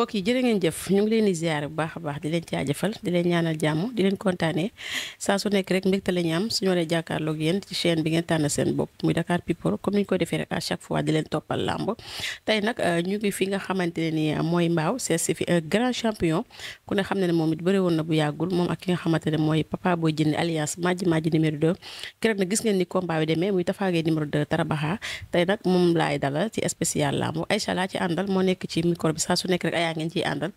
mbokk yi jërë ngeen jëf ñu ngi leen di ziar bu baax a baax di leen jaajëfal di leen ñaanal jàmm di leen kontaanee saa su nekk rek mbégte la ñu am suñu waree jàkkaarloog yéen ci chaîne bi ngeen tànn seen bopp muy Dakar People comme ni ñu ko defee rek à chaque fois di leen toppal làmb tey nag ñu ngi fi nga xamante ne ni mooy mbaaw c'est fi un grand champion ku ne xam ne ne moom it bëri woon na bu yàggul moom ak ki nga xamante ne mooy Papa Boy Djiné alliance Madji Madji numéro 2 keroog nag gis ngeen ni combat bi demee muy Tapha Gueye numéro 2 Tarabaxa tey nag moom laay dalal ci spécial làmb Aïcha laa ci àndal moo nekk ci micro bi saa su nekk rek ayaa ngeen ciy àndal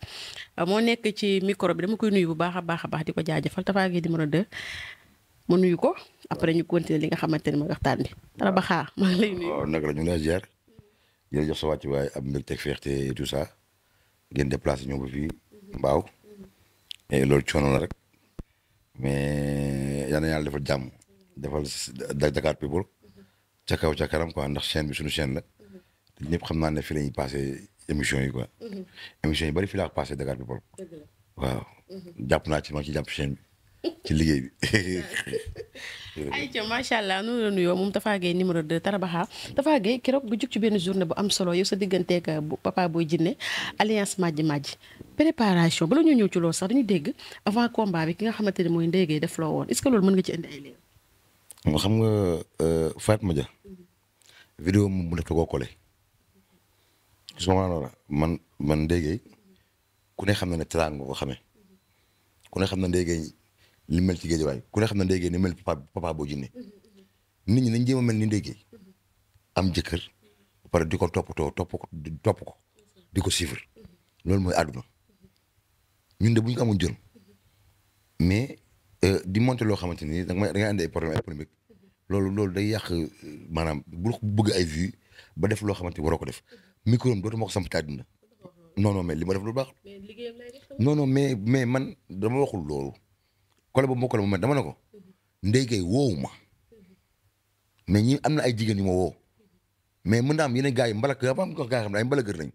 moo nekk ci micro bi dama koy nuyu bu baax a baax di ko jaajëfal Tapha Gueye numéro 2 mu nuyu ko après ñu continuer li nga xamante ne mooy waxtaan bi Tarabaxa maa ngi lay nuyu. waaw naka la ñu ngi lay ziar jërëjëf sa wàcc waaye am mbégte ak fierté et tout ça ngeen déplacé ñëw ba fii mbaaw et loolu coono la rek mais yal na yàlla defal jàmm defal Dakar People ca kaw ca kanam quoi ndax chaîne bi suñu chaîne la te ñëpp xam naa ne fii la ñuy passé émission yi quoi émission yi bari fii laa ko passé Dakar People waaw jàpp naa ci ma ci jàpp chaîne bi ci liggéey bi. ayca macha allah noonu la nuyoo moom Tapha Gueye numéro 2 Tarabaxa Tapha Gueye keroog bu jug ci benn journée bu am solo yow sa digganteeg Papa Boy Djiné alliance Madji Madji préparation bala ñu ñëw ci loolu sax dañu dégg avant combat bi ki nga xamante ne mooy Ndeye Gueye def loo woon est-ce que loolu mën nga ci indi ay leer. nga xam nga Fatma Dia. vidéo moom mu def ko collé. su ma man Ndeye Gueye ku ne xam na ne teraanga nga ko xamee ku ne xam na Ndeye Gueye li mel ci géejawaay ku ne xam na Ndeye Gueye ni mel Papa Boy Djiné nit ñi nañ jéem a mel ni Ndeye Gueye am jëkkër ba pare di ko toppatoo topp ko di ko suivre loolu mooy àdduna ñun de bu ñu ko amoon jën mais di monter loo xamante ni da ngay andi ay problème ay polémique loolu day yàq maanaam bu bëgg ay vues ba def loo xamante ni waroo ko def micro am dootuma ko samp ci àdduna non mais li ma def lu baax non mais man dama waxul loolu kole boobu moo kole moom dama ne ko Ndeye Gueye woowu ma mais ñi am na ay jigéen yu ma woo mais mën naa am yeneen gars yi mbalak dafa am gaa xam ne ay mbalagër lañ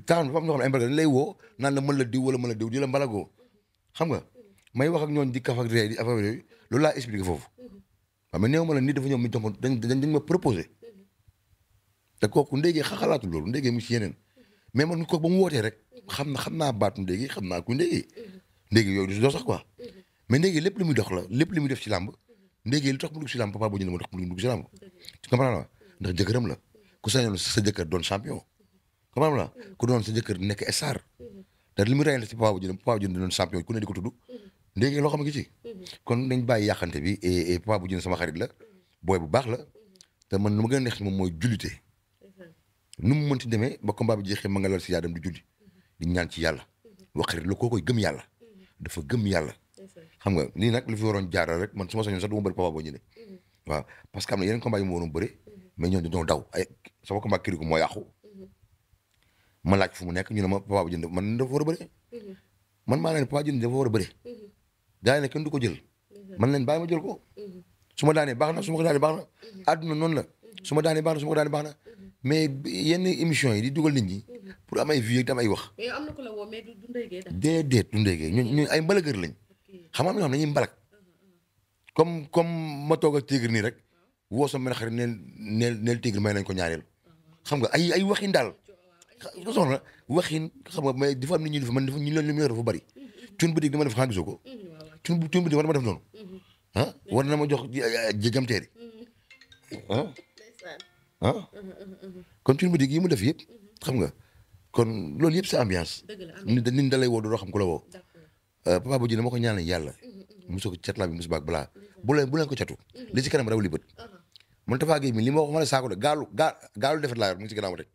taxam dafa am ñoo xam ne ay mbalagër dañ lay woo naan la mën la diw wala mën la diw di la mbalagoo xam nga may wax ak ñooñ di kaf ak ree di affaire yooyu loolu laa expliqué foofu waaw mais néew ma la nit dafa ñëw mi jox ma dañ ma proposé te kooku Ndeye Gueye xalaatu loolu Ndeye Gueye mu ci yeneen mais man kooku ba mu wootee rek xam naa baatu Ndeye Gueye xam naa ku Ndeye Gueye yooyu du doo sax quoi mais Ndeye Gueye lépp li muy dox la lépp li muy def ci làmb Ndeye Gueye li tax mu dugg ci làmb Papa Boy Djiné moo tax mu dugg ci làmb tu comprends la ndax jëkkëram la ku sañoon sa jëkkër doon champion comprends la ku doon sa jëkkër nekk star te li mu reyal ci Papa Boy Djiné doon champion ku ne di ko tudd Ndeye Gueye loo xam ngi ci kon nañ bàyyi yàqante bi et Papa Boy Djiné sama xarit la booy bu baax la te man lu ma gën a neex ci moom mooy jullite nu mu mënti demee ba combat bi jeexee ma nga lal si yaa dem di julli di ñaan ci yàlla wax xarit la koo koy gëm yàlla dafa gëm yàlla xam nga lii nag lu fi waroon jaaral rek man su ma sañoon sax du ma bëri Papa Boy Djiné waaw parce que am na yeneen combat yi ma waroon bëri mais ñoom dañoo daw ay sama combat kiriku moo yàqu ma laaj fu mu nekk ñu ne ma Papa Boy Djiné man dafa war a bëri man maa leen Papa Boy Djiné dafa war a bëri gaa yi ne kenn du ko jël man leen bàyyi ma jël ko su ma daanee baax na su ma ko daanee baax na àdduna noonu la su ma daanee baax na su ma ko daanee baax na mais yenn émission yi di dugal nit ñi pour am ay vues ak am ay wax. mais am na ku la woo mais du Ndeye Gueye daal. déedéet du Ndeye Gueye ñun ay mbalagër lañ xam nga am na dañuy mbalak comme ma toog ak tigre nii rek woo sama mel xarit neel tigre may nañ ko ñaareel xam nga ay waxin daal soxna waxin xam nga mais dafa am nit ñi dafa man dafa ñu leen li mu yor dafa bëri cun bu dégg dama def xanaa gisoo ko cun bu dégg war na ma def noonu ah war na ma jox jamteeri kon cun bu dégg yi mu def yëpp xam nga kon loolu yëpp c'est ambiance nit da lay woo doo xam ku la woo Papa Boy Djiné ma ko ñaanal yàlla mosoo ko cat laa bi mos baag balaa bu leen ko catu li ci kanam raw li bët man Tapha Gueye mi li ma wax ma la saako de gaalu defet laa yor mu ngi ci gannaaw rek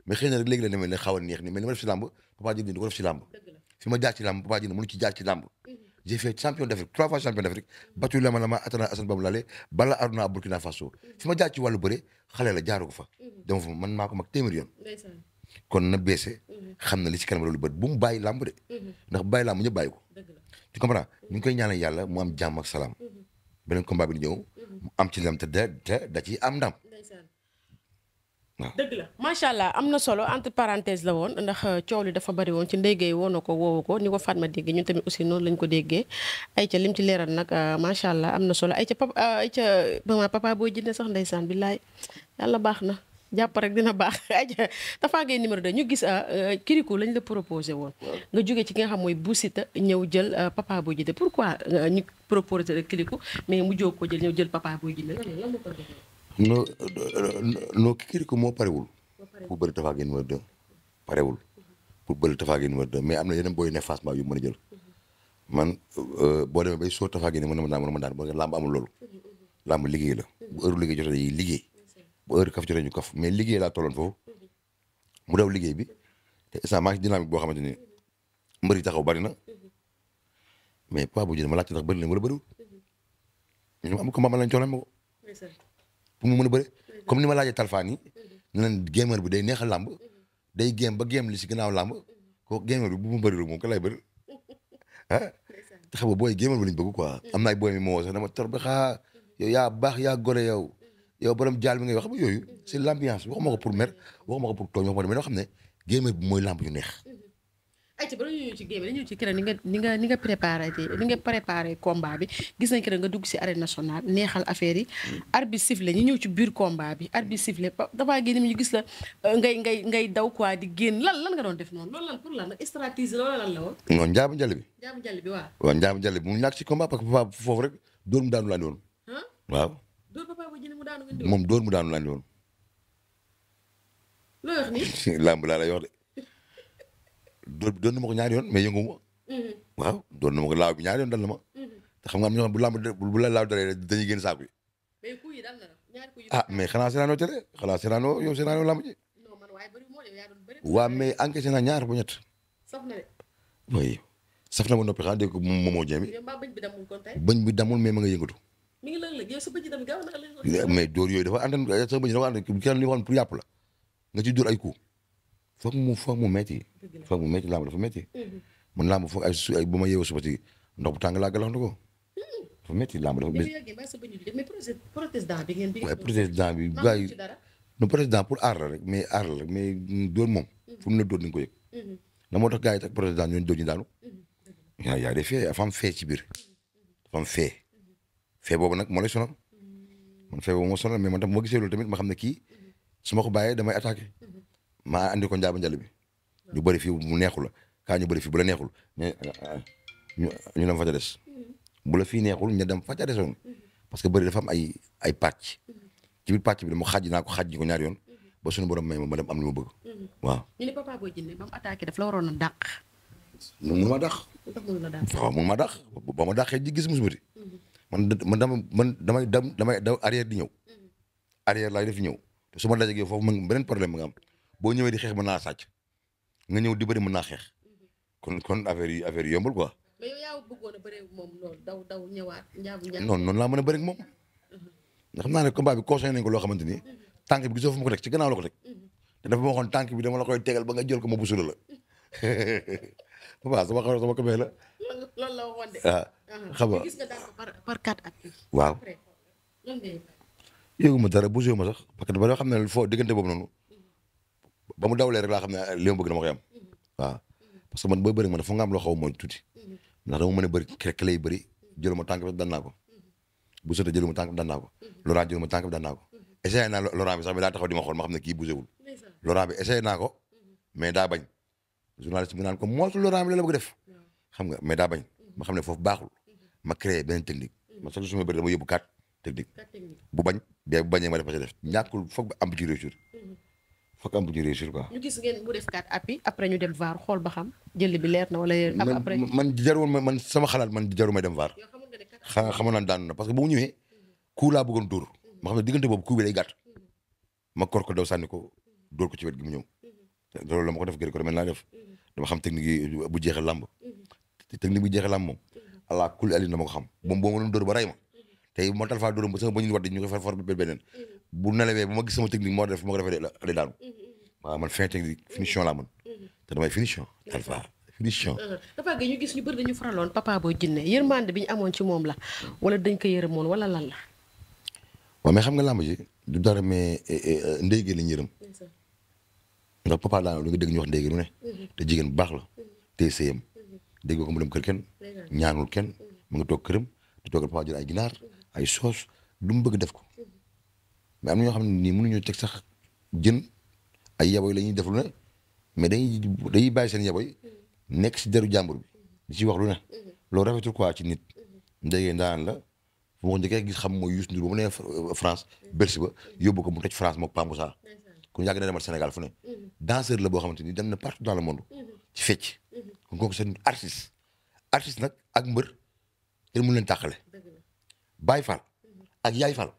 mais xëy na rek léegi la demee ne xaw a neex ni mais li ma def ci làmb Papa Djiné di ko def ci làmb fi ma jaar ci làmb Papa Djiné mënu ci jaar ci làmb j'ai fait champion d'Afrique 3 fois champion d'Afrique battu lama atana Assane Babou Lalé bala Aruna Burkina Faso fi ma jaar ci wàllu bëre xale la jaaru ko fa dama fa man maa ko mag téeméer yoon kon na beese xam na li ci kanam loolu bët bu mu bàyyi làmb de ndax bàyyi làmb ñëpp bàyyi ko tu comprends ñu ngi koy ñaanal yàlla mu am jàmm ak salaam beneen combat bi di ñëw mu am ci lam te da ci am ndam waaw dëgg la macha allah am na solo entre parenthèse la woon ndax coow li dafa bari woon ci Ndeye Gueye woo na ko woowu ko ni ko Fatma déggee ñun tamit aussi noonu lañ ko déggee ayca lim ci leeral nag macha allah am na solo ayca Papa Boy Djiné sax ndeysaan billaay yàlla baax na jàpp rek dina baax aja Tapha Gueye numéro 2 ñu gis Kirikou lañ la proposé woon nga jógee ci ki nga xam mooy Bou Siteu ñëw jël Papa Boy Djiné pourquoi ñu proposé rek Kirikou mais mu jóg ko jël ñëw jël Papa Boy Djiné lan moo ko defee. non Kirikou moo parewul pour bëri Tapha Gueye numéro 2 parewul pour bëri Tapha Gueye numéro 2 mais am na yeneen booy ne Fass yu mën a jël man boo demee bay soo Tapha Gueye ne mën na ma daan ba làmb amul loolu làmb liggéey la bu heure liggéey jotee yi liggéey bu heure kaf jotee ñu kaf mais liggéey laa tolloon foofu mu daw liggéey bi te instant maa ngi ci dynamique boo xamante ni mbër yi taxaw bari na mais Papa Boy Djiné ma laajte ndax bëri na wala bëriwul ñu am combat ma lañ coole ma ko pour mu mën a bëri comme ni ma laajee Talfa nii ne leen gamer bi day neexal làmb day game ba game li si gannaaw làmb kooku gamer bi bu mu bëriwul moom ka lay bëri ah te xam nga booy gamer bi lañ bëgg quoi am na ay booy mi moo sax dama tor ba xaa yow yaa baax yaa gore yow borom jaal mi ngay wax xam nga yooyu c'est l'ambiance waxuma ko pour mer waxuma ko pour tooñ waxuma mais doo xam ne gamer bi mooy làmb yu neex. ayca ba ñu ñëw ci gamer dañu ñëw ci keneen ni nga préparé combat bi gis nañ que nga dugg si arène nationale neexal affaire yi. arbitre sifflé ñu ñëw ci biir combat bi arbitre sifflé Tapha Gueye ñu gis la ngay daw quoi di génn lan nga doon def noonu loolu lan pour lan nag stratégie la wala lan la woon. non njaabu njël bi. njaabu njël bi waaw. waaw njaabu njël bi mu ñàkk ci combat parce que Papa foofu rek dóor mu daanu laa woon. waaw. dóor Papa Boy Djiné mu daanu ngeen di moom dóor mu daanu laa woon. loo wax nii. làmb laa lay wax de doon na ma ko ñaari yoon mais yëngu ma. waaw doon na ma ko laaw bi ñaari yoon dal na ma. te xam nga am na ñoo xam bu làmb bu la laaw dalee dañuy génn saako yi. mais kuy yi dal na la ñaari kuy yi. ah mais xanaa seetaanoo télé xanaa seetaanoo yow seetaanoo làmb ji. non man waaye bëri moo yow yaa doon bëri. waaw mais encaissé naa ñaar ba ñett. saf na de. oui saf na ma noppi xanaa dégg ko moomoo jéem. bëñ bi damul kon tey. bëñ bi damul mais ma nga yëngatu. mi ngi lëng la yow sa bëñ tam gaaw na la. mais dóor yooyu dafa ànd sa bëñ dafa ànd kenn li waxoon pour yàpp la nga ci dóor ay coup foog mu metti foog mu metti làmb dafa metti man làmb foog ay bu ma yeewoo suba si ndox bu tàng laa galaxndu ko dafa metti làmb dafa metti mais protestant bi ngeen waaye protestant bi waaye no protestant pour aar la rek mais aar la rek mais dóor moom fu mu la dóor ni nga ko yëg la moo tax gars yi tak protestant ñooñu dóor ñu daanu yaa des fee dafa am fee ci biir dafa am fee boobu nag moo lay sonal man fee boobu moo sonal mais man tam moo gisee loolu tamit ma xam ne kii su ma ko bàyyee damay attaqué maa andi ko njaaba njal bi ñu bëri fii mu neexul la kaa ñu bëri fii bu la neexul ñu dem fa ca des bu la fii neexul ñu dem fa ca desoon parce que bëri dafa am ay pàcc ci biir pàcc bi dama xaaj naa ko xaaj ko ñaari yoon ba suñu borom may ma dem am li ma bëgg waaw. ñu ne Papa Boy Djiné ba mu attaqué daf la waroon a dàq. mun ma dàq. waaw mun ma dàq ba ma dàqee ji gis mu subati man damay daw arrière di ñëw arrière laay def ñëw te su ma dajee yow foofu man beneen problème nga am. boo ñëwee di xeex mën naa sàcc nga ñëw di bëri mën naa xeex kon affaire yi yombul quoi. mais yow yaa bëggoon a bëree moom loolu daw ñëwaat njaabu njaabu. non noonu laa mën a bëri ak moom ndax xam naa ne combat bi conseillé nañ ko loo xamante ni tànk bi gisoo fu ma ko teg ci gannaaw la ko teg te dafa ma waxoon tànk bi dama la koy tegal ba nga jël ko ma busula la papa sama ko bee la. loolu la waxoon de. xam nga gis nga daal par 4 at. waaw. yëgu ma dara bougé ma sax parce que ba xam ne foo diggante boobu noonu. ba mu dawlee rek laa xam ne li ma bëgg dama koy am waaw parce que man booy bëri man dafa nga am loo xaw mooy tuuti ndax dama mën a bëri clé yi bëri jëluma tànk bi daan naa ko bu sottee jëluma tànk bi daan naa ko Laurent jëluma tànk bi daan naa ko essayé naa Laurent bi sax bi daa taxaw di ma xool ma xam ne kii bougé wul Laurent bi essayé naa ko mais daa bañ journaliste bi naan ko mootu Laurent bi la bëgg def xam nga mais daa bañ ma xam ne foofu baaxul ma créé beneen technique ma sax su ma bëri dama yóbbu 4 technique bu bañ bee bu bañee ma def def ñàkkul foog am ci réussir fokk am bu ñu réussir quoi. ñu gis ngeen mu def 4 appuis après ñu dem VAR xool ba xam jël bi leer na wala. après man jarul man sama xalaat man jarul may dem VAR. xamoon naa daan na parce que bu mu ñëwee coup laa bëggoon dóor ma xam ne diggante boobu coup bi day gàtt ma kor ko daw sànni ko dóor ko ci wet gi mu ñëw te loolu la ma ko def gërëm ko mel naa def dama xam technique yi bu jeexee làmb technique bu jeexee làmb moom allah kulli alin dama ko xam moom boo ma doon dóor ba rey ma tey bu ma tal faa dóoram ba sama ba ñu wadd ñu ko for beneen bu nelawee ba ma gis sama technique moo def ma ko defee day daanu waaw man fin technique finition laa mën te damay finition Talfa finition. Tapha Gueye ñu gis ñu bëri dañu faraloon Papa Boy Djiné yërmande bi ñu amoon ci moom la wala dañ ko yërëmoon wala lan la. waaw mais xam nga làmb ji du dara mais ndéygee lañ yërëm ndax papa daanaka lu nga dégg ñu wax ndéygee lu ne te jigéen bu baax la tey sëyam dégg ko mu dem kër kenn ñaanul kenn mu ngi toog këram di toogal papa jël ay ginaar ay soos lu mu bëgg def ko mais am na ñoo xam ne nii mënuñoo teg sax jën ay yaboy la ñuy def lu ne mais dañuy bàyyi seen yaboy nekk si deru jàmbur bi di ci wax lu ne loolu rafetul quoi ci nit ndéggee ndaan la fu ma ko njëkkee gis xam mooy Youssou Ndour ba mu nee France Bercy ba yóbbu ko mu toj France mook Pambousa kon yàgg na demal Sénégal fu ne danseur la boo xamante ni dem na partout dans le monde ci fecc kon kooku c'est artiste nag ak mbër kenn mënu leen tàqale Baye Fall ak Yaay Fall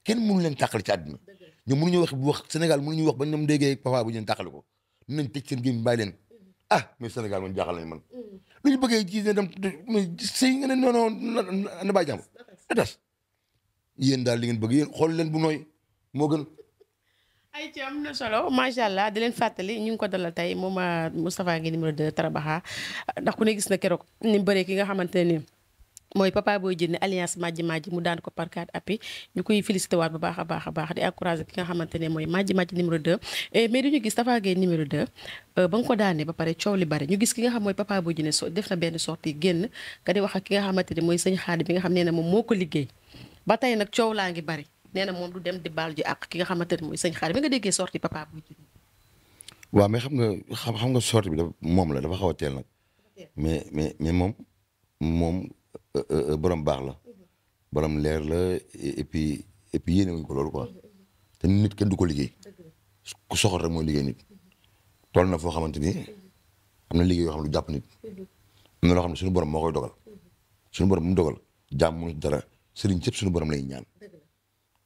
kenn mënu leen tàqale ci àddina ñoom mënuñu wax Sénégal mënuñu wax ba ñoom déggee papa bu ñu leen tàqale ko nañ tëj seen gémmiñ bàyyi leen mais Sénégal man jaaxal nañ man lu ñu bëggee ci ne dem sëy nga ne non na bàyyi jàmm na tas yéen daal li ngeen bëgg yéen xool leen bu nooy moo gën. ay ci am na solo macha allah di leen fàttali ñu ngi ko dalal tey moom Moustapha Guèye numéro 2 Tarabaxa ndax ku ne gis na keroog ni mu bëree ki nga xamante ne ni mooy Papa Boy Djiné alliance Madji mu daan ko par 4 appuis ñu koy félicité waat bu baax a baax di encouragé ki nga xamante ne mooy Madji numéro 2 mais duñu gis Moustapha Guèye numéro 2 ba nga ko daanee ba pare coow li bari ñu gis ki nga xam mooy Papa Boy Djiné def na benn sortie génn nga di wax ak ki nga xamante ne mooy sëñ Xaadi bi nga xam ne moom moo ko liggéey ba tey nag coow laa ngi bari nee na moom du dem di baal ji ak ki nga xamante ne mooy sëñ Xaadi bi nga déggee sortie Papa Boy Djiné. waaw mais xam nga sortie bi dafa moom la dafa xaw a teel nag mais moom borom baax la borom leer la et puis yéene wuñ ko loolu quoi te nit kenn du ko liggéey ku soxor rek mooy liggéey nit toll na foo xamante ni am na liggéey yoo xam ne du jàpp nit am na loo xam ne suñu borom moo koy dogal suñu borom mu dogal jàmm mënu dara sëriñ cëpp suñu borom lay ñaan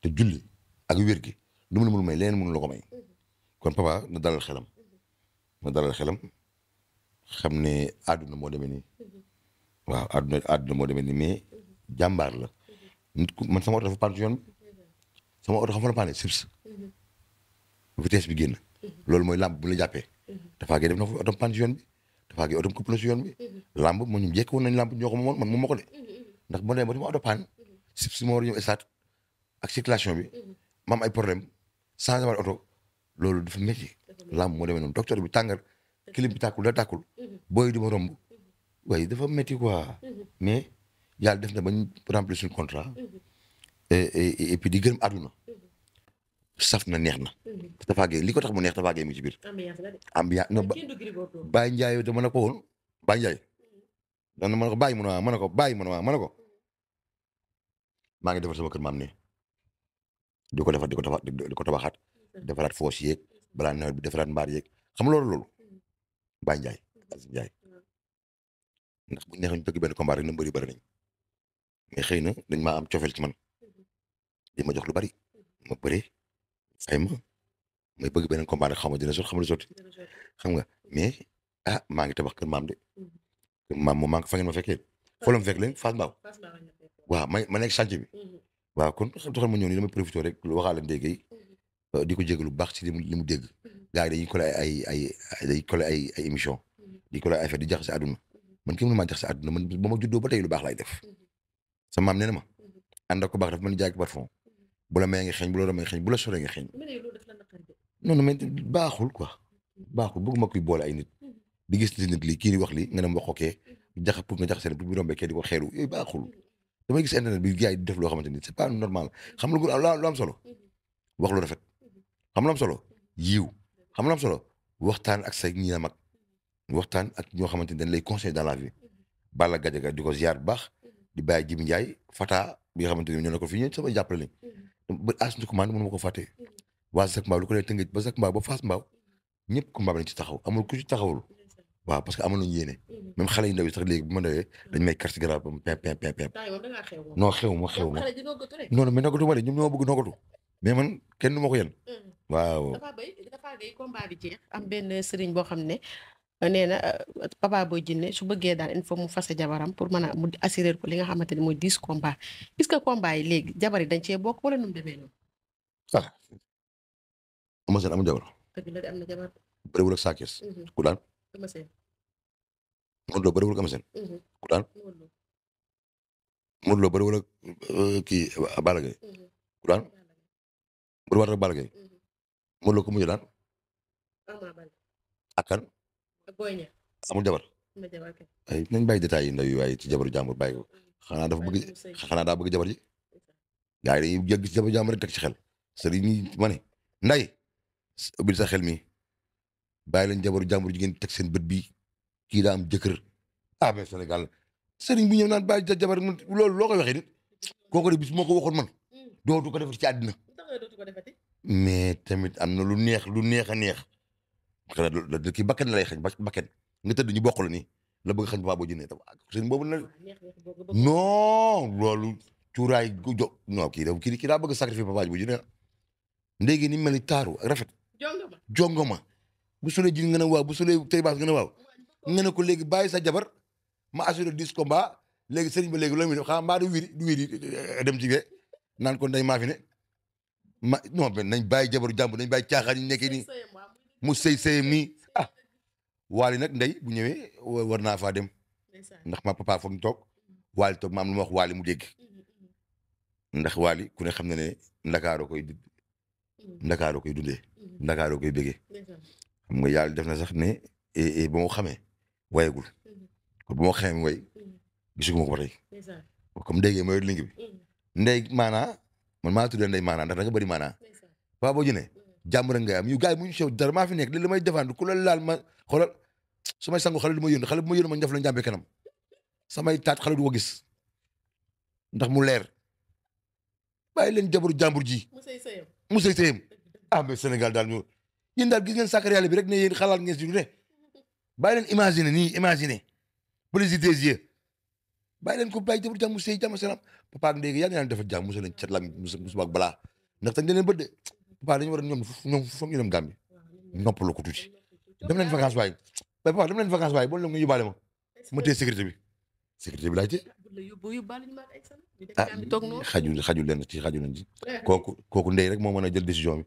te julli ak wér gi lu mu la mënul may leneen mënu la ko may kon papa na dalal xelam xam ne àdduna moo demee nii waaw àdduna moo demee nii mais jàmbaar la nit ku man sama oto dafa paan ci yoon bi sama oto xam fa la paane sips vitesse bi génn loolu mooy làmb bu la jàppee dafaa gee def na fa oto paan ci yoon bi dafaa gee oto këpp na ci yoon bi làmb moo ñu jekk woon nañ làmb ñoo ko moomoon man moom ma ko de ndax bu ma demee ba ma oto paan sips ma war a ñëw stade ak circulation bi ma am ay problème changé ma oto loolu dafa métti làmb moo demee noonu docteur bi tàngal clim bi tàkkul da tàkkul booy di ma romb waaye dafa métti quoi mais yàlla def na bañ remplir suñu contrat et puis di gërëm àdduna saf na neex na Tapha Gueye li ko tax mu neex Tapha Gueye mi ci biir ambiance no Baye Ndiaye dama ne ko woon Baye Ndiaye dana ma ne ko bàyyi mu ne waaw ma ne ko bàyyi mu ne waaw ma ne ko maa ngi defar sama kër maam ne di ko defar di ko tabaxaat defaraat foos yeeg balaa nawet bi defaraat mbaar yeeg xam loolu Baye Ndiaye Aziz Ndiaye ndax bu ñu neexee ñu bëgg benn combat rek na mbëri bëri nañ mais xëy na dañ maa am cofeel ci man di ma jox lu bari ma bëree fay ma may bëgg beneen combat rek xaw ma dina sot xam nga mais maa ngi tabax kër maam de kër maam moom maa ngi fa ngeen ma fekkee foo la ma fekk leen Fass Mbao waaw ma nekk chantier bi waaw kon taxal ma ñëw nii damay profité rek waxaale ndéggéey di ko jégalu bu baax ci li mu dégg gars yi dañuy collé dañuy collé ay émission di collé ay fait di jaxase àdduna man kii mënu maa jaxase àdduna man ba ma juddoo ba tey lu baax lay def sa maam nee na ma ànd ak ko baax daf man jaay ko parfum bu la may nga xeeñ bu la romee nga xeeñ bu la soree nga xeeñ non mais baaxul quoi baaxul bëgguma kuy boole ay nit di gis nit lii kii di wax lii nga dem wax ko kee jax pour nga jaxase pour bu rombee kee di ko xeelu yooyu baaxul damay gis internet bi gars yi di def loo xamante ni c'est pas normal xam nga lu am solo wax lu rafet xam lu am solo yiw xam lu am solo waxtaan ak say ñi mag waxtaan ak ñoo xamante ni dañ lay conseiller dans la vie Balla Gadiaga di ko ziar bu baax di bàyyi Jimi Ndiaye Fata bi nga xamante ni ñoo ne ko fii ñëw sama jàppale lañ ba as ndukumaan mënu ma ko fàtte waa Zac Mbao lu ko lee tëngëj ba Zac Mbao ba Fass Mbao ñëpp combat bi nañ ci taxaw amul ku ci taxawul waaw parce que amoon nañu yéene même xale yu ndaw yi sax léegi bu ma dawee dañ may carte grave ba mu pep non xew ma non mais noggatu ma de ñoom ñoo bëgg noggatu mais man kenn du ma ko yen waaw dafa bay combat bi jeex am benn sëriñ boo xam ne nee na Papa Boy Djiné su bëggee daal il faut mu fase jabaram pour mën a mu assurer ko li nga xamante ne mooy 10 combats est-ce que combat yi léegi jabar yi dañ cee bokk wala nu mu demee noonu. Eumeu Sène amul jabar. dëgg la de am na jabar. bëriwul ak Sa Thiès. ku daan. Eumeu Sène. Modou Lo bëriwul ak Eumeu Sène. ku daan. Modou Lo bëriwul ak kii Balla Gaye. ku daan. bëriwaat ak Balla Gaye. Modou Lo ku mujj daan. ak kan. amul jabar. ay nañ bàyyi détails yi ndaw yi waaye ci jabaru jàmbur bàyyi ko xanaa daa bëgg jabar ji gars yi dañuy jéggi ci jabaru jàmbur rek teg ci xel sëriñ yi ma ne nday ubbil sa xel mi bàyyi leen jabaru jàmbur jigéen teg seen bët bi kii daa am jëkkër ah mais Sénégal sëriñ bu ñëw naan bàyyi jabar loolu loo koy waxee nit kooku de bis moo ko waxoon man dootu ko defati ci àddina mais tamit am na lu neex a neex xanaa kii bakkan la lay xañ bakkan nga tëdd ñu bokk la nii la bëgg xañ Papa Boy Djiné dafa sëriñ boobu na non loolu cuuraay gu jo non kii daa bëgg sacrifier Papa Boy Djiné ndéegi ni mel ni taaru rafet jongoma bu solee ji nga ne waaw bu solee tey baas nga ne waaw nga ne ko léegi bàyyi sa jabar ma assuré 10 combat léegi sëriñ ba léegi loolu muy def xam mbaa du wiri dem ci naan ko nday maa fi ne non mais nañ bàyyi jabaru jàmbur nañ bàyyi caaxaan yi nekkee nii mu sëyam nii ah waali nag ndey bu ñëwee war naa faa dem ndax ma papa foog ñu toog waali toog ma am lu ma wax waali mu dégg ndax waali ku ne xam na ne ndakaaroo koy dundee ndakaaroo koy bégee xam nga yàlla def na sax ne ba ma xamee wayagul kon ba ma xamee way gisuguma ko ba tey comme déggee mooy link bi ndey maanaa man maa tuddee ndey maanaa ndax da nga bëri maanaa Papa Boy Djiné jàmm rek ngay am yu gars yi mu ñu sew dara maa fi nekk li may défendre ku la laal ma xoolal su may sangu xale du ma yónni xale bu ma yónni ma njaf la njàmbee kanam samay taat xale du ko gis ndax mu leer bàyyi leen jabaru jàmbur ji mu sëy sëyam ah mais Sénégal daal ñu yéen daal gis ngeen sacré yàlla bi rek ne yéen xalaat ngeen si du ne bàyyi leen imaginer plaisir des yeux bàyyi leen ko bàyyi jabaru jàmm mu sëy jàmm salaam papa ak ndéegi yaa ngi naan defal jàmm musa leen cat lam musuba ak balaa ndax tañ leen bët de papa dañu war a ñoom foog ñu dem Gambie noppaloo ko tuuti dem leen vacances waaye papa dem leen vacances waaye boo leen nga yóbbaale ma téye sécurité bi laay téye xajul leen ci kooku ndey rek moo mën a jël décision bi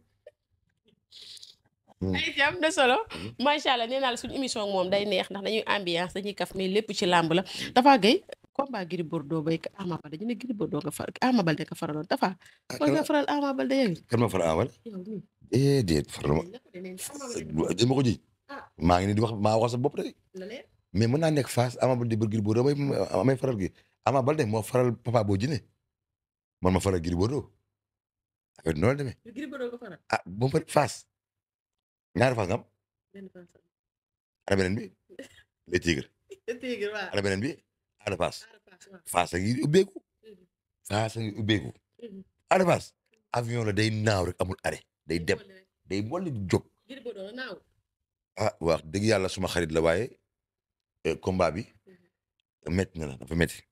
ay am na solo macha allah nee naa la suñu émission moom day neex ndax dañuy ambiance dañuy kaf mais lépp ci làmb la Tafa Gueye combat Gris Bordeaux bay Ama Baldé dañu ne Gris Bordeaux nga far Ama Baldé nga faraloon Tafa mooy nga faral Ama Baldé yow kan ma faral Ama Baldé déet faral ma dama ko ji maa ngi ni di wax maa wax sa bopp tey mais mën naa nekk face Ama Baldé ba Gris Bordeaux may faral gi Ama Baldé moo faral Papa Boy Djiné man ma faral Gris Bordeaux affaire noonu la demee ah bu ma face ñaari face nga am ana beneen bi les tigres ana beneen bi ada face face a ngi ubbeeku ada face avion la day naaw rek amul arrêt day dem day molli di jóg ah wax dëgg yàlla suma xarit la waaye combat bi métti na la dafa métti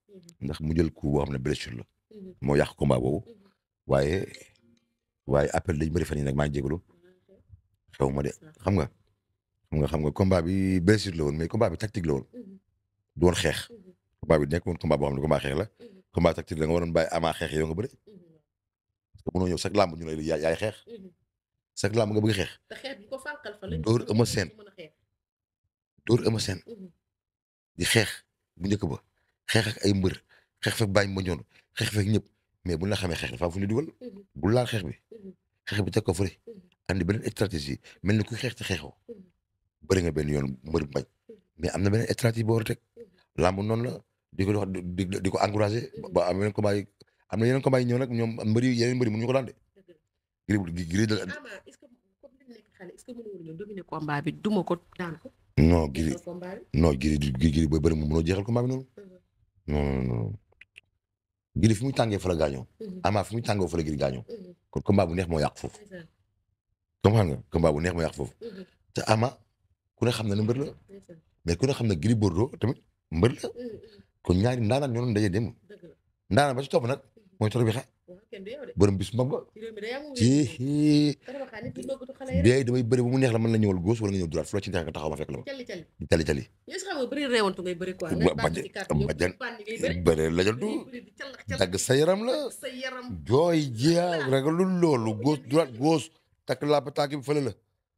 ndax mu jël coup boo xam ne blessure la moo yàq combat boobu waaye appel dañ bëri fan yi nag maa ngi jégalu xew ma de xam nga combat bi blessure la woon mais combat bi tactique la woon du woon xeex combat bi nekk woon combat boo xam ne combat xeex la combat tactique la nga waroon bàyyi Ama xeex yow nga bëri parce que mënoo ñëw chaque lamb ñu lay yaay xeex chaque lamb nga bëgg xeex dóor Eumeu Sène di xeex bu njëkk ba xeex ak ay mbër xeex fekk bàyyi ma ñoon xeex fekk ñëpp mais buñ la xamee xeex dafa fu ñu dugal bu laal xeex bi teg ko fële andi beneen stratégie mel ni kuy xeex te xeexoo bëri nga benn yoon mbër bañ mais am na beneen stratégie boo war a teg lamb noonu la di ko encouragé ba am yeneen combat yi am na yeneen combat yi ñëw nag ñoom yeneen mbëri mënuñu ko daan de Gris combat bi duma ko daan ko non Gris booy bëri moom mënoo jeexal combat bi noonu non Gris fi muy tàngee fa la gaañoo Ama fi muy tàngoo fa la Gris gaañoo kon combat bu neex moo yàq foofu comprendre nga combat bu neex moo yàq foofu te Ama ku ne xam na ne mbër la mais ku ne xam na Gris Bordeaux tamit mbër la kon ñaari ndaanaan ñoo doon daje dem ndaanaan ba ci topp nag mooy toro bi xa borom bis mag ba ci bee damay bëri ba mu neex la mën la ñëwal gauche wala nga ñëw droite fu la ci neex nga taxaw ma fekk la ma di cali bajan bëri lajantu dagg sa yaram la jooy jiya ragalul loolu gauche takk laa ba tànk bi fële la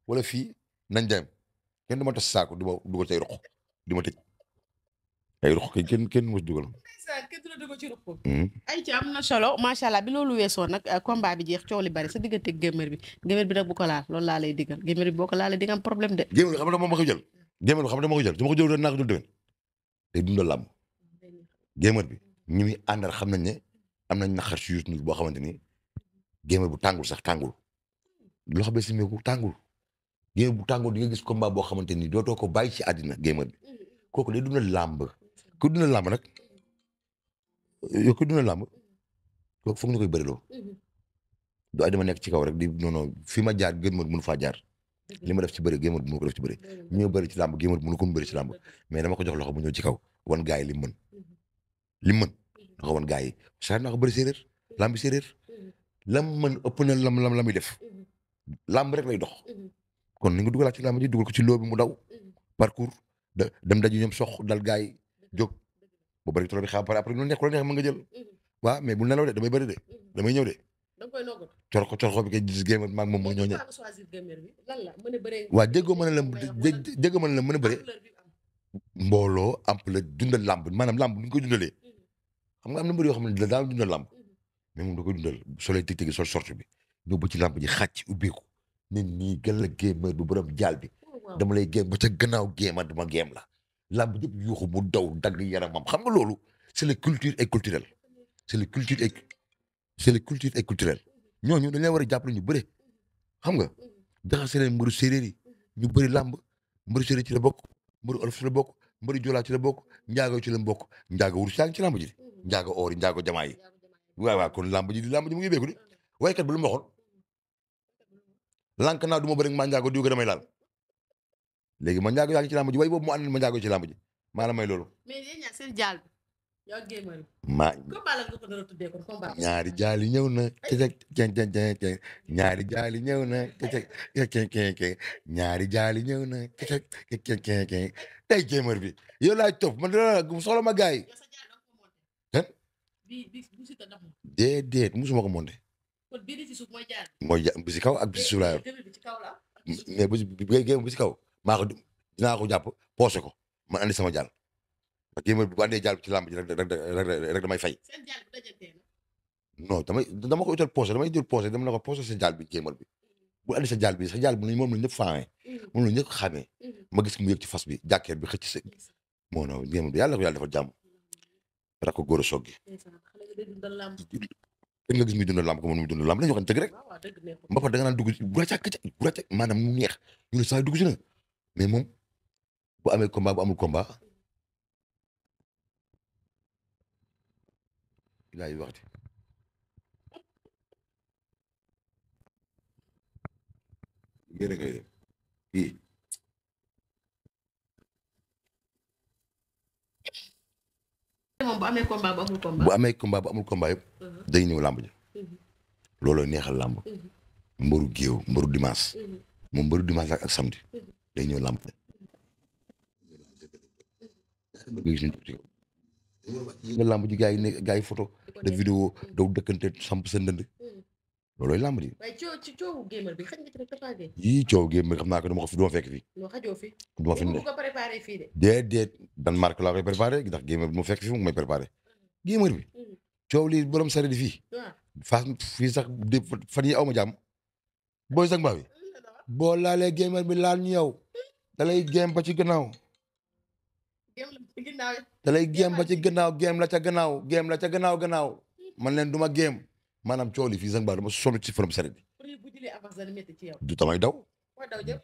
wala fii nañ dem kenn du ma tas saako du ma dugal say roq di ma tëj ay roq kenn mos dugal ay ci am na solo macha allah bi loolu weesoo nag combat bi jeex coow li bari sa diggante gémër bi nag bu ko laal loolu laa lay digal gémër bi boo ko laalee di nga am problème de gémër xam nga moom ma ko jël gémër bi xam nga ma ko jël su ma ko jël naa ko dul déwén day dundal làmb gémër bi ñi muy àndal xam nañ ne am nañ naqar si Youssou Ndour boo xamante ni gémër bu tàngul sax tàngul loo xam ne si meeku tàngul géew bu tàngoo di nga gis combat boo xamante ni dootoo ko bàyyi ci àddina géemat bi kooku day dundal làmb ku dundal làmb nag yow ku dundal làmb kooku foog ñu koy bëriloo du ay dama nekk ci kaw rek di non fi ma jaar géemat mënu faa jaar li ma def ci bëri géemat mënu ko def ci bëri ñëw bëri ci làmb géemat mënu ko bëri ci làmb mais dama ko jox loxo bu ñëw ci kaw wan gaa yi li mën da ko wan gaa yi saa naa ko bëri séeréer làmb séeréer lam mën ëpp na la muy def làmb rek lay dox kon ni nga dugalaat ci làmb ji dugal ko ci loo bi mu daw parcours dem daji ñoom sox dal gaa yi jóg bu bëri trop bi xaar pare après lu neex mën nga jël waaw mais bu nelaw de damay bëri de damay ñëw de corko bi kay gis géemat maag moom mu ñoo ñëw waaw déggoo mën a la mën a bëre mbooloo ampleur dundal làmb maanaam làmb ni ñu koy dundalee xam nga am na mbër yoo xam ne daal dundal làmb mais moom da koy dundal solee tig-tigi sol sorte bi ñëw ba ci làmb ji xàcc ubbeeku nit ñi gën la géemat bu borom jaal bi dama lay géem ba ca gannaaw géema dama géem la làmb yëpp yuuxu mu daw dagg yaramam xam nga loolu c'est la culture et culturel c'est la culture et culturel ñooñu dañ leen war a jàppale ñu bëre xam nga jaxase leen mbëru séeréer yi ñu bëri làmb mbëru séeréer ci la bokk mbëru olof ci la bokk mbëru joolaa ci la bokk njaago ci la bokk njaago wur saa ngi ci làmb ji njaago oor yi njaago jamaa yi waaw kon làmb ji mu ngi béeku de waykat bi lu ma waxoon lànk naa du ma bëri maa njaago diw ko damay laal léegi ma njaago yaa ngi ci làmb ji way boobu mu ànd ma njaago ci làmb ji maa la may loolu ñaari jaali ñëw na ñaari jaali ñëw na ñaari jaali ñëw na tey jéeméer bi yow laaj topp man soxla ma gaay déedéet musuma ko monté mooy bi si kaw ak bi si suuf laa yor mais bu si kaw maa ko dinaa ko jàpp poosé ko man andi sama jaal parce que bu andee jaal ci làmb ji rek damay fay non dama ko utal poosé damay jël poosé dama la ko poosé sa jaal bi géemal bi bu andi sa jaal bi moom la ñëpp faamee moom la ñëpp xamee ma gis mu yëg ci fas bi jàkkeer bi xëcc sa moo non géemal bi yàlla ko yàlla defal jàmm rak ko góor a soog gi kenn nga gis muy dundal làmb ko moom muy dundal làmb lañu waxoon dëgg rek mbapat da nga naan dugg bu racak maanaam mu neex ñu ne saa dugg si na mais moom bu amee combat bu amul combat laay waxti gën a koy def kii moom bu amee combat bu amul combat. bu amee combat bu amul combat yëpp. day ñëw làmb ji. looloo neexal làmb. mbëru géew mbëru dimanche. moom mbëru dimanche ak samedi. day ñëw làmb. nga làmb ji gars yi ne gars yi photo de vidéo daw dëkkante samp sa ndënd. loolooy làmb ji. waaye coowu géemal bi xëy na ci rek Tapha Gueye. yii coow géemal xam naa ko dama ko fekk fii. non xajoo fi. duma fi ne ko préparé fii de. déedéet Danemark laa koy préparé ndax géemal bi mu fekk fii mu may préparé. géemal bi. coow lii borom sare di fii. fas fii sax fan yi aw ma jàmm. booy sax mbaa bi. boo laalee géemal bi laal ñu yow. da lay géem ba ci gannaaw. da lay géem ba ci gannaaw géem la ca gannaaw géem la ca gannaaw. man leen du ma géem. maanaam coow li fii sax mbaa dama sonn ci borom sare bi. du tamay daw.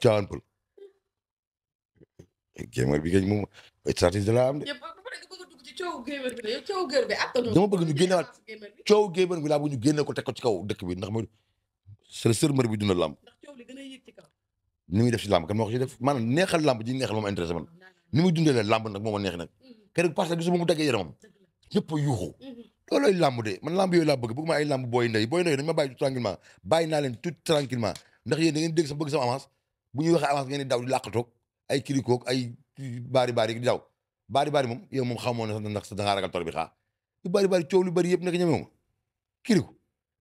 caawan pël. géemal bi kay moom stratégie la am de. dama bëgg ñu génnewaat coow géemal bi laa bëgg ñu génne ko teg ko ci kaw dëkk bi ndax mooy c'est le sërmër bi dundal làmb ni muy def si làmb kan moo ko ci def maanaam neexal làmb ji neexal moom intéressé man ni muy dundee làmb nag moo ma neex nag keroog parce que gisuma mu daggee yaramam ñëpp a yuuxu loolooy làmb de man làmb yooyu laa bëgg ma ay làmb booy ndey dañ ma bàyyi tout tranquillement bàyyi naa leen tout tranquillement ndax yéen da ngeen dégg sax bëgg sama avance bu ñuy waxee avance ngeen di daw di làqatoog ay kirikoog ay baari di daw baari moom yow moom xamoo ne ndax da ngaa ragal tor bi xaa lu baari coow lu bari yëpp nekk ñeme moom kiriku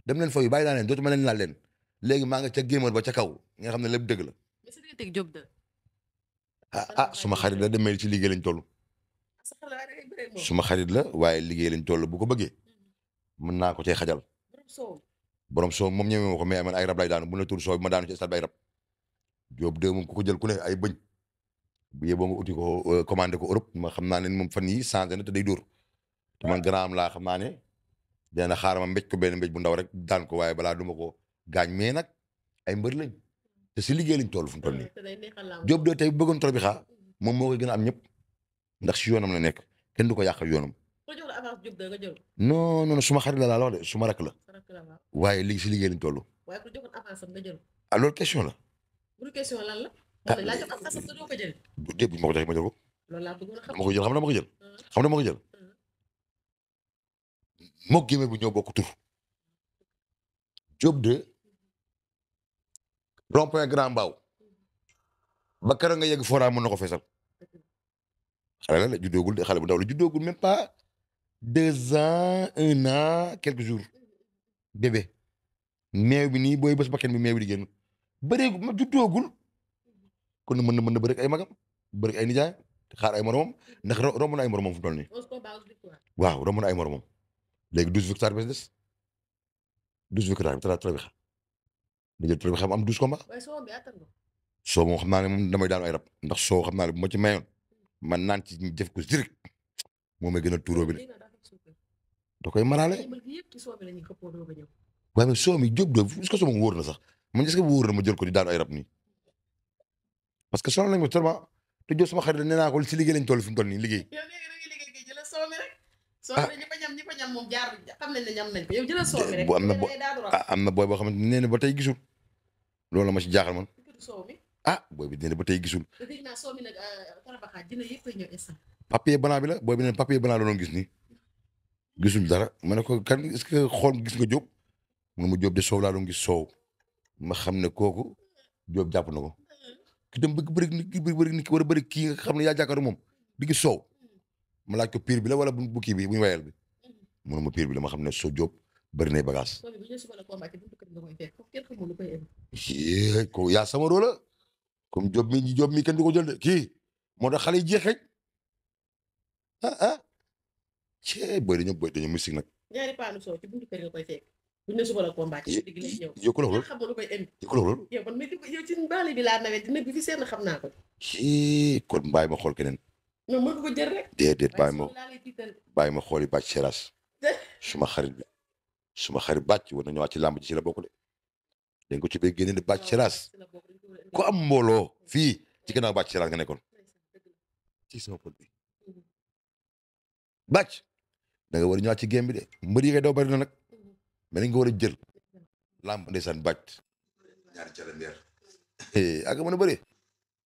dem leen fayu bàyyi naa leen dootuma leen laal leen léegi maa nga ca géemal ba ca kaw nga xam ne lépp dëgg la suma xarit la demee ci liggéey lañ toll suma xarit la waaye liggéey lañ toll bu ko bëggee mën naa ko cee xajal borom soow moom ñeme ma ko mais man ay rab lay daanu bu la tur soow bi ma daanu ci stade bay rab Diop de moom ku ko jël ku ne ay bëñ bu yeboo nga uti ko commandé ko Europe ma xam naa ne moom fan yi changé na te day dóor te man grand am laa xam naa ne dina xaaral ma mbéj ko benn mbéj bu ndaw rek daan ko waaye balaa duma ko gaañ mais nag ay mbër lañ te si liggéey lañ toll fu mu toll nii te day neexal làmb. Diop de tey bu bëggoon Torabikha moom moo koy gën a am ñëpp ndax si yoonam la nekk kenn du ko yàqal yoonam. ko jox la avance Diop de nga jël. non non suma xarit la laa wax de suma rakk la sa rakk la waaw. waaye léegi si liggéey lañ toll. waaye ku joxoon avance am nga jël. ah loolu question la. bu dul question lan la. ah moom laa jox avance am nga doo ko jël. bu dee bu ma ko joxee ma jël ko. loolu laa bëggoon a xam. dama ko jël xam na ma ko jël. xam na ma ko jël. moog gémé bu ñoo bokk tur. Diop de rond-point Grand Mbao ba keroog nga yegg fora mën na ko feesal. xale la juddoogul de xale bu ndaw la juddoogul même pas 2 ans 1 an quelques jours bébé meew bi nii booy bës bakkan bi meew bi di génn bëreegu ma juddoogul kon mën na bëreeg ay magam bëreeg ay nijaay xaar ay moromam ndax romb na ay moromam fu mu toll nii. waaw romb na ay moromam léegi 12 victoires bés des 12 victoires bi Torabikha da jël Torabikha am 12 combats. soo moom xam naa ne moom damay daan ay rab ndax soo xam naa ne bu ma ci mayoon man naan ci def ko direct moo may gën a tuuroo bi de da koy maraale. waaye mais soo mi Diop de est-ce que soo ma wóor na sax man est-ce que wóor na ma jël ko di daan ay rab nii parce que sonal nañ ma tellement te Diop sama xarit nee naa ko si liggéey lañ toll fi mu toll nii liggéey. ah ñi ko ñam moom jaar xam nañ ne ñam nañ ko yow jëlal soow mi rek. am na booy boo xamante ne nee na ba tey gisul loolu la ma ci jaaxal man. booy bi nee na ba tey gisul. papier banaa bi la booy bi nee na papier banaa la doon gis nii gisul dara ma ne ko kan est-ce que xool gis nga Diop mu Diop de soow laa doon gis soow ma xam ne kooku Diop jàpp na ko ki dem bëri ni ki war a bëri kii nga xam ne yaa jàkkaaru moom di gis soow ma laaj ko pire bi la wala bu kii bi bu ñu wayal bi mu ne ma pire bi la ma xam ne soo Diop bëri nay bagage. ko yaa sama rôle la comme Diop mi kenn du ko jël de kii moo tax xale yi jeexee cee booy dañoo mystique nag. ñaari paanu soo ci buntu kër nga koy fekk. bu ñu ne suba la combat ci digg lay ñëw. yow ku la xam nga lu koy indi. yow ku la loolu. yow man yow ci baale bi laa nawet dina bi fi seen xam naa ko. kon bàyyi ma xool keneen. non mën nga ko jël rek. déedéet bàyyi ma xool yi bàcc seras suma xarit bàcc war na ñëwaat ci làmb ji ci la bokk de. dañ ko ci bay génne de bàcc seras ku am mbooloo fii ci gannaaw bàcc seras nga nekkoon ci sama pot bi bàcc da nga war a ñëwaat ci game bi de mbër yi ngay daw bari na nag mais dañ ko war a jël làmb ndeysaan bàcc ñaari calendeer ak mën a bëri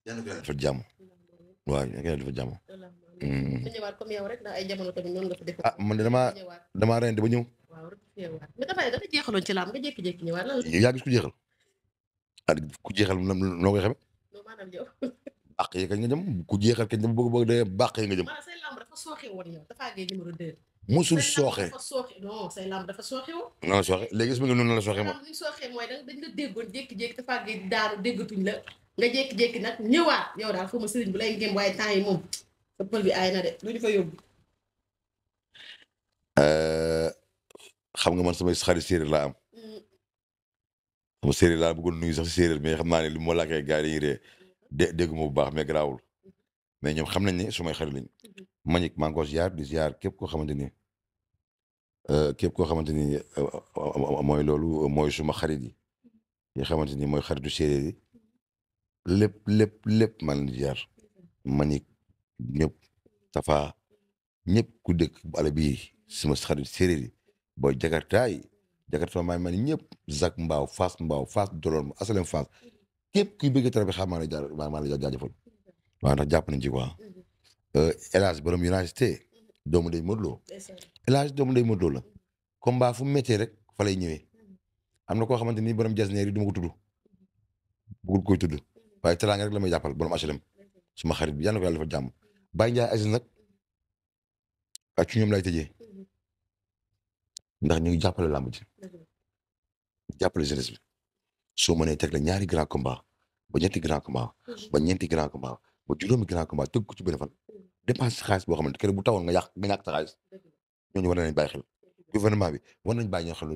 yal na ko yàlla defal jàmm waaw yal na ko yàlla defal jàmm. ñëwaat comme yow rek ndax ay jamono tamit noonu nga fa def. man de damaa reyante ba ñëw. waaw rek mais dafa jeexaloon ci làmb nga jékki-jékki ñëwaat lan la. yaa gis ku jeexal ku jeexal noo koy xamee. non maanaam yow. bàq yi kañ nga jëm ku jeexal kañ jëm bëgg de bàq yi nga jëm. maanaam say làmb dafa sooxe woon yow dafa àggee numéro 2. musul sooxe non say làmb dafa sooxe woon. non sooxe léegi est-ce que noonu la sooxe moom. li ñu sooxee mooy dañ la déggoon jékki-jékki dafa àggee daanu déggatuñ la nga jékki-jékki nag ñëwaat yow daal foo ma sëriñ bu lay ngém waaye temps yi moom sa pël bi aay na de lu ñu fa yóbbu. xam nga man samay xarit séeréer laa am. sama séeréer laa bëggoon nuyu sax si séeréer mais xam naa ne li ma laajee gars yi dañuy ree dégguma bu baax mais garaawul mais ñoom xam nañ ne sumay xarit lañ. Manick maa ngi ko ziar di ziar képp koo xamante ni mooy loolu mooy suma xarit yi nga xamante ni mooy xaritu séeréer yi lépp maa leen di ziar Manick ñëpp Tafa ñëpp ku dëkk àll bii suma xarit séeréer yi booy Jakarta maay man ñëpp Zac Mbao Fass Dolor Asalem Fass képp kuy bëgg Torabikha maa lay jaajëfal waaw ndax jàpp nañ ci quoi. El Hadj borom université doomu day Modou Lo El Hadj doomu day Modou Lo la combat fu mu méttee rek fa lay ñëwee am na koo xamante ni borom jasneer yi du ma ko tudd bëggul koy tudd waaye teraanga rek la may jàppal borom HLM suma xarit bi yàlla na ko yàlla dafa jàmm Baye Ndiaye Aziz nag ak ci ñoom lay tëjee ndax ñu ngi jàppale làmb ji jàppale jeunesse bi soo mënee teg la ñaari grand combat ba ñetti grand combat ba ñeenti grand combat ba juróomi grand combat tëgg ko ci benn fan dépense xaalis boo xamante keroog bu tawoon nga ñàkk sa xaalis ñooñu war nañ bàyyi xel gouvernement bi war nañ bàyyi ñoo xam ne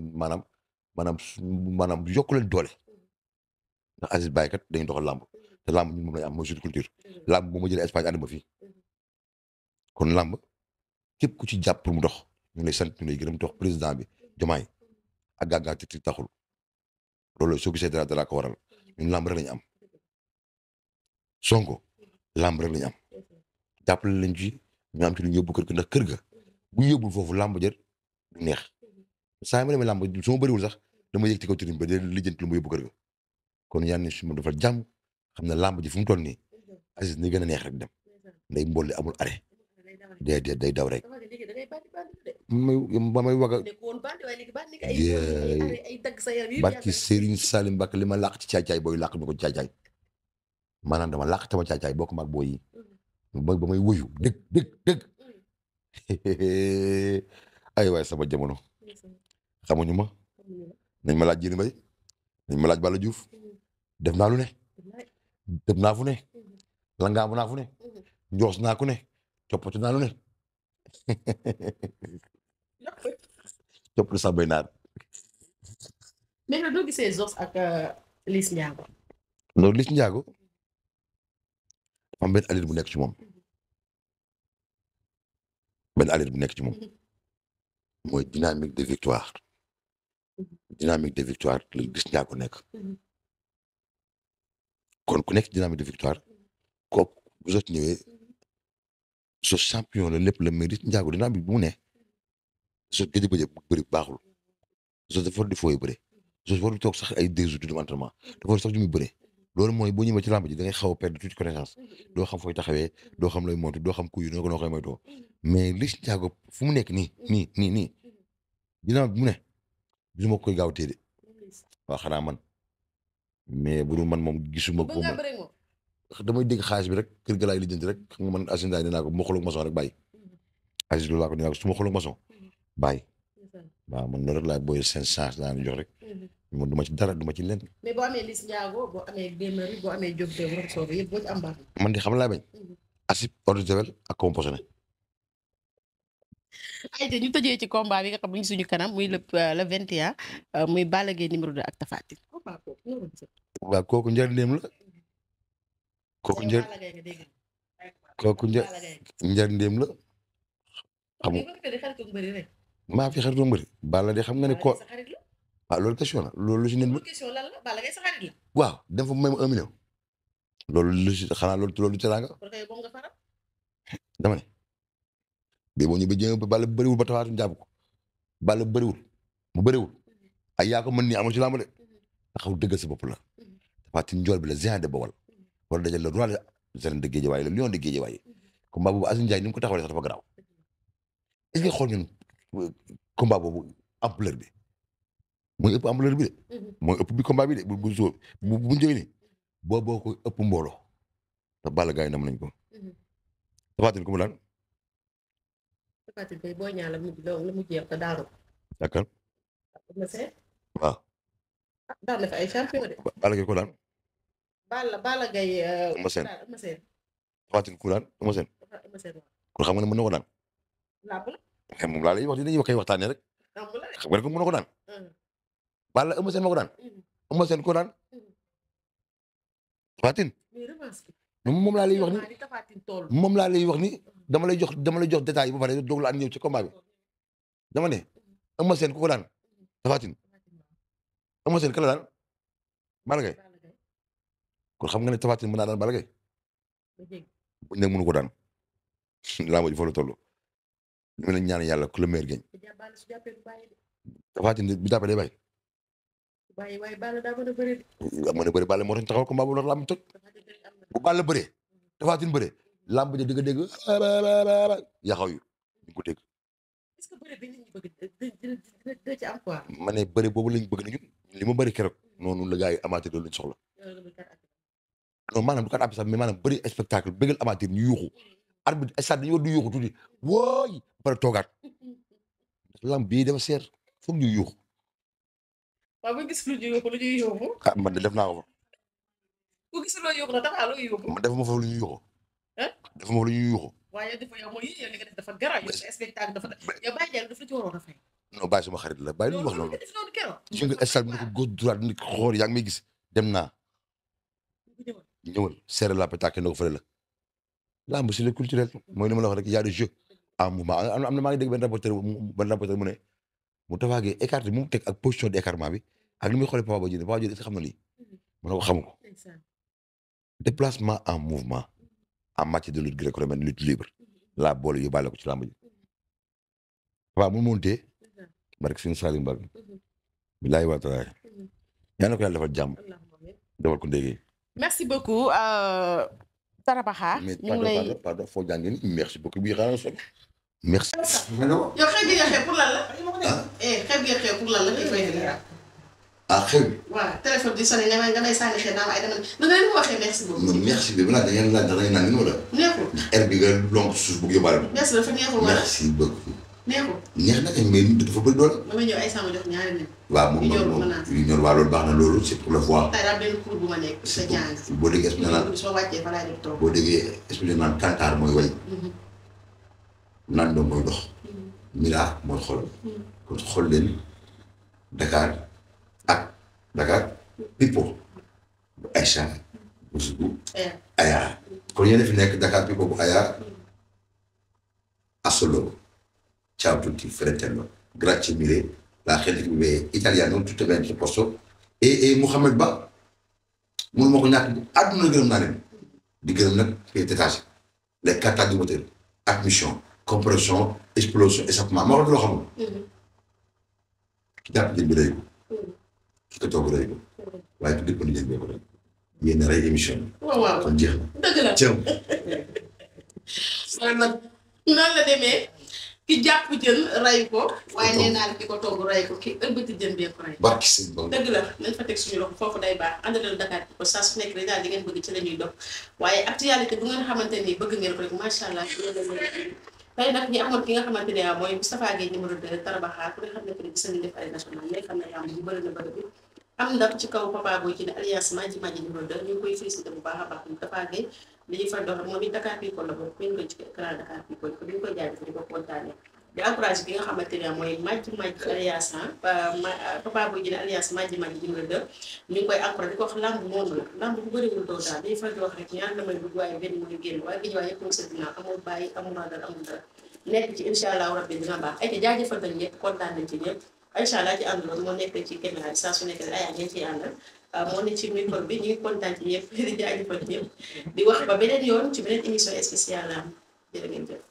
maanaam yokku leen doole ndax Aziz Baye kat dañuy doxal làmb te làmb ñun moom lañ am mooy suñu culture làmb bu ma jëlee Espagne ànd ma fii kon làmb képp ku ci jàpp pour mu dox ñu lay sant ñu lay gërëm dox président bi Diomaye ak gàncax gi taxul loolu soo gisee dara ko waral ñun làmb rek lañu am Sonko làmb rek lañu am jàppale leen ci ñu am ci lu ñu yóbbu kër ga ndax kër ga bu ñu yóbbul foofu làmb jër du neex saa yi ma demee làmb su ma bëriwul sax dama yëg ci kaw tribune ba de lijjanti lu mu yóbbu kër ga kon yal na su ma defal jàmm xam ne làmb ji fu mu toll nii Aziz ni gën a neex rek dem nday mbool amul arrêt day daw rek ba may waga barki Serigne Salim Mbacke li ma làq ci caay-caay booy làq ma ko caay-caay maanaam dama làq tama caay-caay bokk maag booy yi ba may wuyu dëgg ay waay sama jamono xamuñu ma nañ ma laaj Jili Mbay nañ ma laaj Balla Diouf def naa lu ne def naa fu ne langaamu naa fu ne njoos naa ku ne coppatu naa lu ne coppatu sax bay naar mais nag doo gisee Zoss ak Liss Ndiago. non Liss Ndiago am benn alir bu nekk ci moom benn alir bu nekk ci moom mooy dynamique de victoire dynamique de victoire la Liss Ndiago nekk kon ku nekk dynamique de victoire kooku bu Zoss ñëwee Zoss champion la lépp la mais Liss Ndiago dynamique bu mu ne Zoss gëj a bëri baaxul Zoss dafa war di fooy bëre Zoss war di toog sax ay 2 jours de entraînement dafa war sax ñu muy bëre loolu mooy boo ñëwee ci làmb ji da ngay xaw a perdre toute connaissance doo xam fooy taxawee doo xam looy montu doo xam kuy noo koy moytoo mais Liss Ndiago fu mu nekk nii dina mu ne gisuma koy gaaw tee de waaw xanaa man mais bu dul man moom gisuma ko damay dégg xaalis bi rek kër ga laay lijjanti rek xam nga man Aziz Ndiaye nee naa ko bu ma xooloog maçon rek bàyyi Aziz loolu laa ko nee naa ko su ma xooloog maçon bàyyi waaw man loolu rek laa booy seen chance laa jox rek man du ma ci dara du ma ci lenn. mais boo amee Liss Ndiago boo amee Guémari boo amee Diop de Wara Sobe yëpp boo ci am baax man de xam laa bañ. acide eau de javel ak composé. ay ñu tëjee ci combat bi nga xam ne suñu kanam muy le 21 muy Balla Gaye numéro 2 ak Tapha Tine. waaw kooku njëriñam la. kooku njëriñam la. xam nga maa fi xaritu mbëri Balla de xam nga ne ko ah loolu question la loolu lu si nen waaw dem fa may ma 1 million. loolu lu si xanaa loolu teraanga dama ne bii boo ñu ba jéem Balla bëriwul ba Tapha Tine jàpp ko Balla bëriwul mu bëriwul ay yaa ko mën nii amul ci làmb de taxaw dëggal sa bopp la Tapha Tine njool bi la géant de Bawol wala dajal le roi des arènes de Guédiawaye le lion de Guédiawaye combat boobu Aziz Ndiaye ni mu ko taxawalee sax dafa garaaw est-ce que xool ñun combat boobu ampleur bi mooy ëpp ampleur bi de mooy ëpp bi combat bi de bu njëkk ni boo ko ëpp mbooloo te Balla Gaye nam nañ ko Tapha Tine ku mu daan Tapha Tine boo ñaan la mu jeex te daanu d'accord waaw daan na fa ay champion de Balla Gaye ko daan Balla Gaye Eumeu Sène Tapha Tine ku daan Eumeu Sène kon xam nga ne mën na ko daan xam moom laa lay wax dinañu koy waxtaanee rek xam nga ne ko mën na ko daan Balla Eumeu Sène ma ko daan Eumeu Sène ko daan Tapha Tine moom laa lay wax ni moom laa lay wax ni dama lay jox détail ba pare doog la an ñëw ci combat bi dama ne Eumeu Sène ku ko daan Tapha Tine Eumeu Sène ka la daan Balla Gaye kon xam nga ne Tapha Tine mën naa daan Balla Gaye buñ ne mënu ko daan laa ma ji fa la toll ñu leen ñaan yàlla ku la meer gañ Tapha Tine bi jàppee day bàyyi mën a bëri Balla moo tax taxawal combat bu la lamb toj bu Balla bëree Tapha Tine bëree lamb ji di nga dégg yaxaw yu ñu ko dégg est-ce que bëri bi nit ñi bëgg dina ci am quoi ma ne bëri boobu lañ bëgg na ñun li ma bëri keroog noonu la gars yi amateur loolu lañ soxla non maanaam du kat abi sax mais maanaam bëri spectacle bëggal amateur ñu yuuxu arbitre stade dañu war du yuuxu tuuti wooy pare toogaat lamb bii dafa seer foog ñu yuuxu waaw ba gis lu ñuy yuuxu ah man de def naa ko fa ku gis loo yuuxu na taxaa loo yuuxu man defuma fa lu ñuy yuuxu defuma fa lu ñuy yuuxu waaye dafa yow mooy yow li nga def dafa garaaw yow spectacle dafa yow bàyyi jàng dafa la ci waroon a fay non bàyyi suma xarit la bàyyi lu ñu wax loolu def loolu keroog gis nga stade bi ni ko gauche droite ni xool yaa ngi may gis dem naa ñëwal serré la pétake na ko fële la lamb c'est le culturel mooy li ma la wax rek y a des jeux en mouvement am na maa ngi dégg benn rapporteur mu ne mu Tapha Gueye écarté mu teg ak position d'écartement bi ak li muy xoolee Papa Boy Djiné est-ce que xam na lii ma ne ko xamu ko déplacement en mouvement en matière de lutte gréco-romaine lutte libre laa boole yóbbaale ko ci làmb ji waaw mu montee barke seen Salim Mbacké bilaay wa taala yaa na ko yàlla defal jàmm defal ko ndéggee merci beaucoup Tarabaxa ñu ngi lay pardon foo jàngee ni merci beaucoup bii xanaa solo merci yow xew gi nga xew pour lan la xew gi nga xew pour lan la koy fay xew bi waaw téléphone di sonné nga may sànni xel naa ay dama na nga leen ko waxee merci beaucoup merci bi balaa da ngeen laaj da ngeen naan ni wala neexul air bi nga lonk suuf bu yóbbaale ma merci dafa neexul wala merci beaucoup neexul neex na kañ mais dafa bëri doole ba may ñëw ay sama jox ñaari nit waaw moom yu ñor waa loolu baax na loolu c'est pour le voir tey daal benn cours bu ma nekk sa jàng boo déggee expliqué naan soo wàccee fa laay def toog boo déggee expliqué naan kantaar mooy way naan doom mooy dox mira mooy xol kon xool leen Dakar ak Dakar People bu Aïcha bu Aya kon yéen a fi nekk Dakar People bu Aya Assolo ciao tutti fratello grazie mille la gente che vive italiano tutto bene a posto e Mouhamed Ba mënu ma ko ñàkk àdduna gërëm naa leen di gërëm nag pièces détachées les cartes du moteur admission compression explosion échappement ma wax loo xamul ki jàpp jën bi rëy ko ki ko toog rëy ko waaye ku dëpp ni jën bee ko rëy yéen a rey émission bi waaw kon jeex na dëgg la cëm noonu la demee ki jàpp jën ray ko waaye nee naa la ki ko togg ray ko ki ëlbati jën bee ko ray barki sëñ Ba dëgg la nañ fa teg suñu loxo foofu day baax àndal Dakar ko saa su nekk rek daal di ngeen bëgg ci la ñuy dox waaye actualité bu ngeen xamante ni bëgg ngeen ko rek macha allah tey nag ñi amoon ki nga xamante ne mooy Moustapha Gueye numéro 2 Tarabaxa ku ne xam ne que gis nañu def ay national mais xam ne yaa bu bëri na bëri bi am ndam ci kaw Papa Boy ci ne alliance Madji numéro 2 ñu ngi koy félicité bu baax a baax Moustapha Gueye li ñuy faral di wax moom it Dakar People la bokk ñu ngi koy ci Grand Dakar People ko ñu koy jaajëfal di ko kontaanee di encouragé bi nga xamante ne mooy Madji alliance Papa Boy ci ne alliance Madji numéro 2 ñu ngi koy encouragé di ko wax lamb moom la lamb bu bëriwul doo daal dañuy faral di wax rek ñaar damay dugg waaye benn mu ngi génn waaye géej waaye yëpp mu sa ginnaaw amul bàyyi amul dara amul dara nekk ci incha allah rabbi dina baax ay te jaajëfal nañ ñëpp kontaan nañ ci ñëpp incha allah ci àndaloon moo nekk ci caméra bi saa su nekk ay ngeen ciy àndal moo ne ci micro bi ñu ngi kontaan ci ñëpp di jaajëfal ñëpp di wax ba beneen yoon ci beneen émission spéciale am jërë ngeen jëf